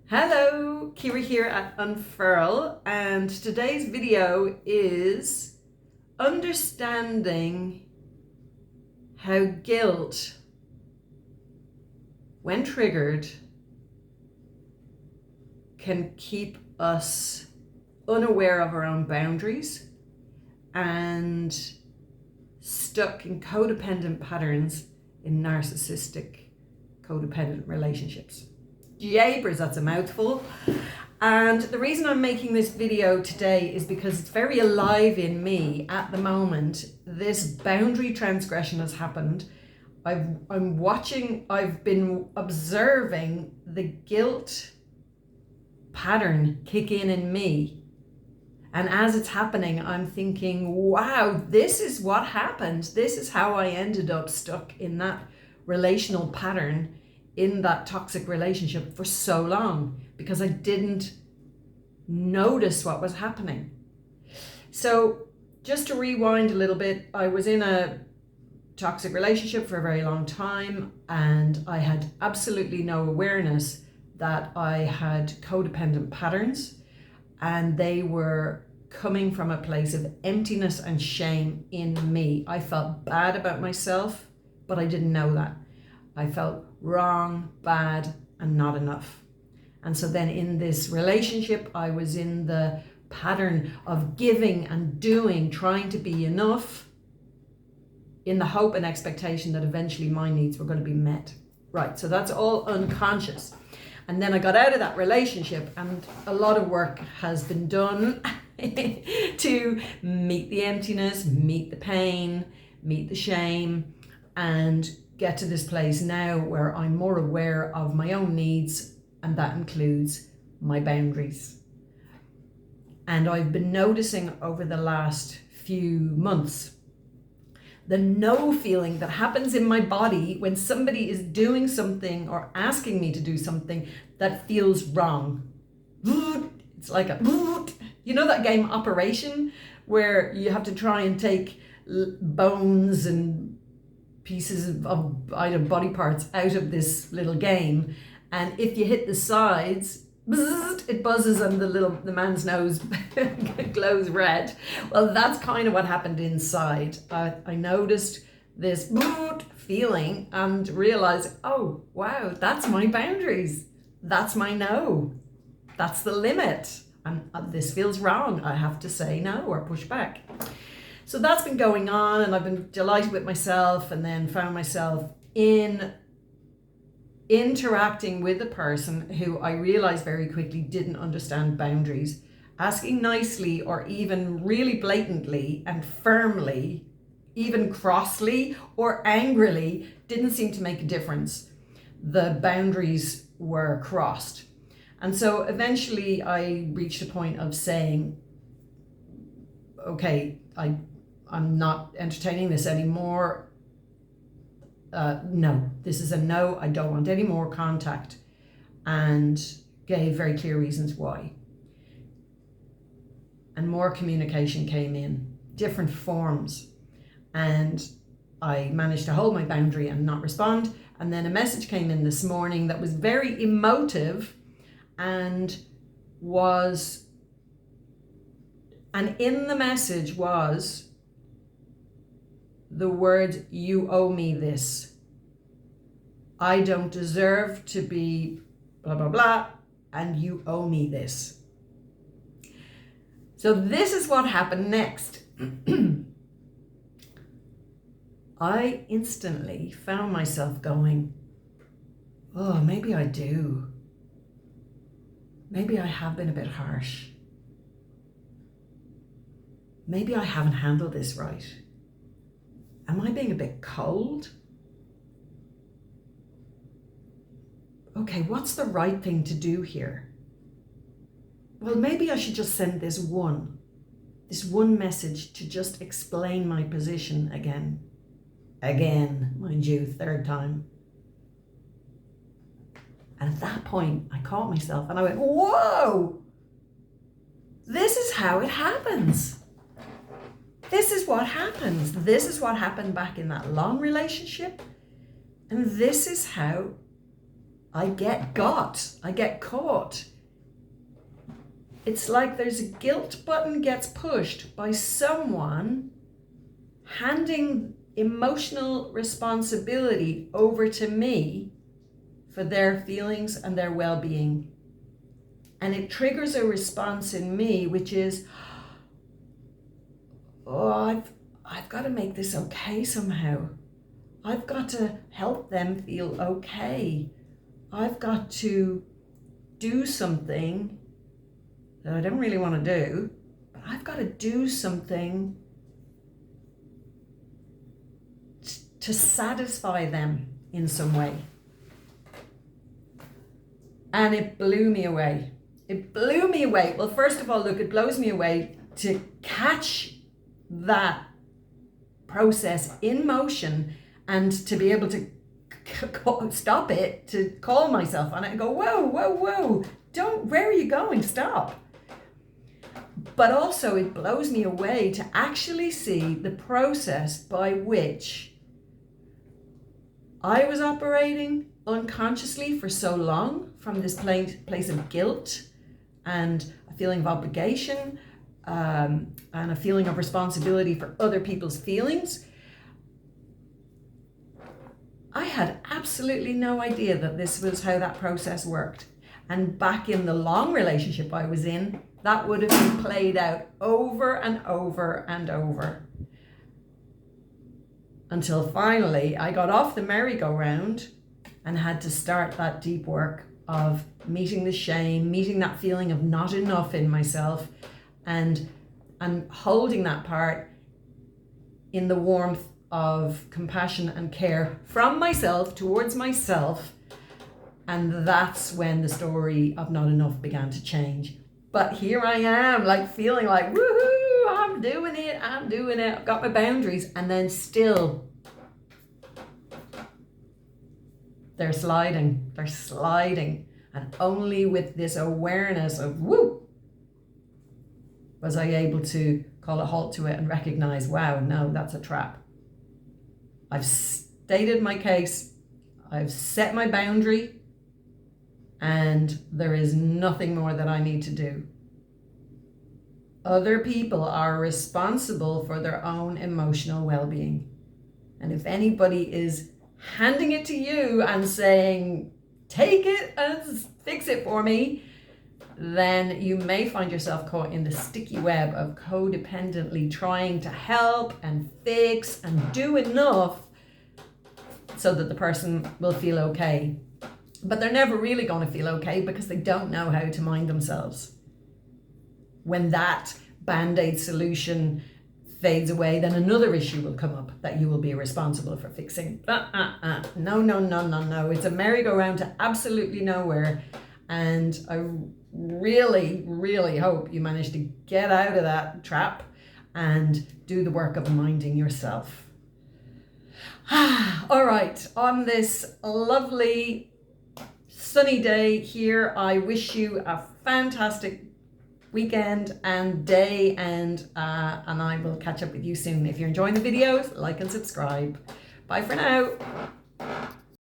Hello, Kira here at Unfurl, and today's video is understanding how guilt, when triggered, can keep us unaware of our own boundaries and stuck in codependent patterns in narcissistic codependent relationships. Japers, that's a mouthful. And the reason I'm making this video today is because it's very alive in me at the moment. This boundary transgression has happened. I've been observing the guilt pattern kick in me. And as it's happening, I'm thinking, wow, this is what happened. This is how I ended up stuck in that relational pattern, in that toxic relationship for so long, because I didn't notice what was happening. So just to rewind a little bit, I was in a toxic relationship for a very long time, and I had absolutely no awareness that I had codependent patterns, and they were coming from a place of emptiness and shame in me. I felt bad about myself, but I didn't know that. I felt wrong, bad, and not enough. And so then in this relationship, I was in the pattern of giving and doing, trying to be enough, in the hope and expectation that eventually my needs were going to be met. Right, so that's all unconscious. And then I got out of that relationship, and a lot of work has been done to meet the emptiness, meet the pain, meet the shame, and get to this place now where I'm more aware of my own needs, and that includes my boundaries. And I've been noticing over the last few months the no feeling that happens in my body when somebody is doing something or asking me to do something that feels wrong. It's like a, you know that game Operation, where you have to try and take bones and pieces of either body parts out of this little game, and if you hit the sides, it buzzes and the man's nose glows red. Well, that's kind of what happened inside. I noticed this feeling and realized, oh wow, that's my boundaries, that's my no, that's the limit, and this feels wrong. I have to say no or push back. So that's been going on, and I've been delighted with myself, and then found myself in interacting with a person who I realized very quickly didn't understand boundaries. Asking nicely or even really blatantly and firmly, even crossly or angrily, didn't seem to make a difference. The boundaries were crossed. And so eventually I reached a point of saying, okay, I'm not entertaining this anymore. No, this is a no. I don't want any more contact, and gave very clear reasons why. And more communication came in, different forms, and I managed to hold my boundary and not respond. And then a message came in this morning that was very emotive, and in the message was the word, "You owe me this. I don't deserve to be blah, blah, blah, and you owe me this." So this is what happened next. I instantly found myself going, oh, maybe I do. Maybe I have been a bit harsh. Maybe I haven't handled this right. Am I being a bit cold? Okay, what's the right thing to do here? Well, maybe I should just send this one message to just explain my position again. Again, mind you, third time. And at that point, I caught myself and I went, whoa, this is how it happens. This is what happens. This is what happened back in that long relationship. And this is how I get caught. It's like there's a guilt button gets pushed by someone handing emotional responsibility over to me for their feelings and their well-being. And it triggers a response in me, which is, oh, I've got to make this okay somehow. I've got to help them feel okay. I've got to do something that I don't really want to do, but I've got to do something to satisfy them in some way. And it blew me away. It blew me away. Well, first of all, look, it blows me away to catch that process in motion and to be able to stop it, to call myself on it and go, whoa, where are you going? Stop. But also it blows me away to actually see the process by which I was operating unconsciously for so long from this place of guilt and a feeling of obligation and a feeling of responsibility for other people's feelings. I had absolutely no idea that this was how that process worked. And back in the long relationship I was in, that would have been played out over and over and over. Until finally I got off the merry-go-round and had to start that deep work of meeting the shame, meeting that feeling of not enough in myself, and holding that part in the warmth of compassion and care from myself towards myself. And that's when the story of not enough began to change. But here I am, like feeling like, woohoo, I'm doing it. I've got my boundaries. And then still, they're sliding. And only with this awareness of woo, was I able to call a halt to it and recognize, wow, no, that's a trap. I've stated my case. I've set my boundary. And there is nothing more that I need to do. Other people are responsible for their own emotional well-being. And if anybody is handing it to you and saying, take it and fix it for me, then you may find yourself caught in the sticky web of codependently trying to help and fix and do enough so that the person will feel okay. But they're never really going to feel okay because they don't know how to mind themselves. When that Band-Aid solution fades away, then another issue will come up that you will be responsible for fixing. No. It's a merry-go-round to absolutely nowhere. And I really, really hope you manage to get out of that trap and do the work of minding yourself. All right, on this lovely sunny day here, I wish you a fantastic weekend and day, and I will catch up with you soon. If you're enjoying the videos, like and subscribe. Bye for now.